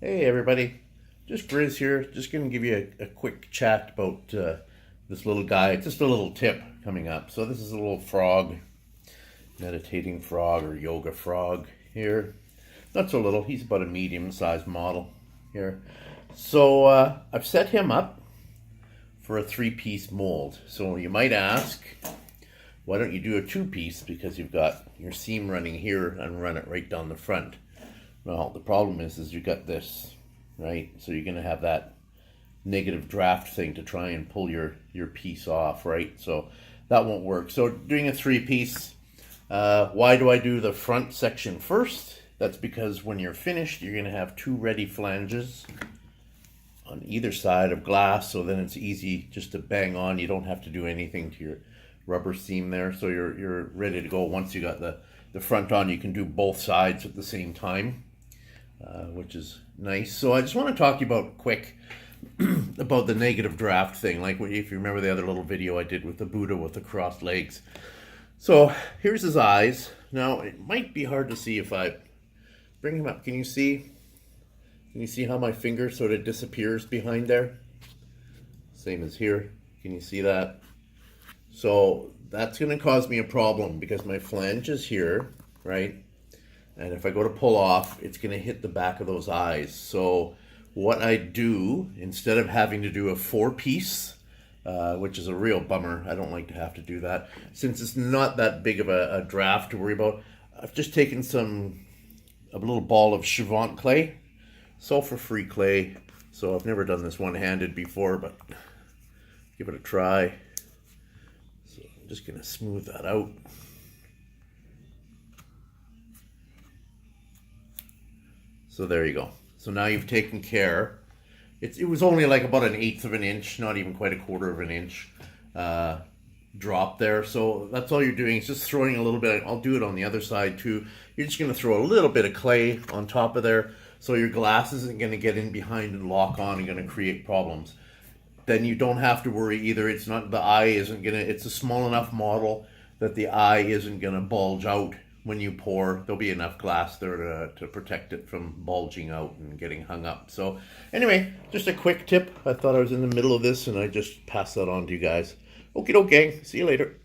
Hey everybody, just Grizz here. Just going to give you a quick chat about this little guy. Just a little tip coming up. So this is a little frog, meditating frog or yoga frog here. Not so little, he's about a medium-sized model here. So I've set him up for a three-piece mold. So you might ask, why don't you do a two-piece? Because you've got your seam running here and run it right down the front. Well, the problem is you got this, right? So you're going to have that negative draft thing to try and pull your piece off, right? So that won't work. So doing a three-piece, why do I do the front section first? That's because when you're finished, you're going to have two ready flanges on either side of glass, so then it's easy just to bang on. You don't have to do anything to your rubber seam there. So you're ready to go. Once you got the front on, you can do both sides at the same time. Which is nice. So I just want to talk to you about quick about the negative draft thing. Like if you remember the other little video I did with the Buddha with the crossed legs. So here's his eyes. Now it might be hard to see if I bring him up. Can you see? Can you see how my finger sort of disappears behind there? Same as here. Can you see that? So that's going to cause me a problem because my flange is here, right? And if I go to pull off, it's going to hit the back of those eyes. So what I do, instead of having to do a four-piece, which is a real bummer, I don't like to have to do that, since it's not that big of a draft to worry about, I've just taken a little ball of Chivant clay, sulfur-free clay. So I've never done this one-handed before, but give it a try. So I'm just going to smooth that out. So there you go. So now you've taken care. It was only like about 1/8 of an inch, not even quite 1/4 of an inch drop there. So that's all you're doing. It's just throwing a little bit. I'll do it on the other side too. You're just going to throw a little bit of clay on top of there, so your glass isn't going to get in behind and lock on and going to create problems. Then you don't have to worry either. It's not, the eye isn't going to, it's a small enough model that the eye isn't going to bulge out. When you pour, there'll be enough glass there to protect it from bulging out and getting hung up. So anyway, just a quick tip. I thought I was in the middle of this and I just passed that on to you guys. Okie doke, gang. See you later.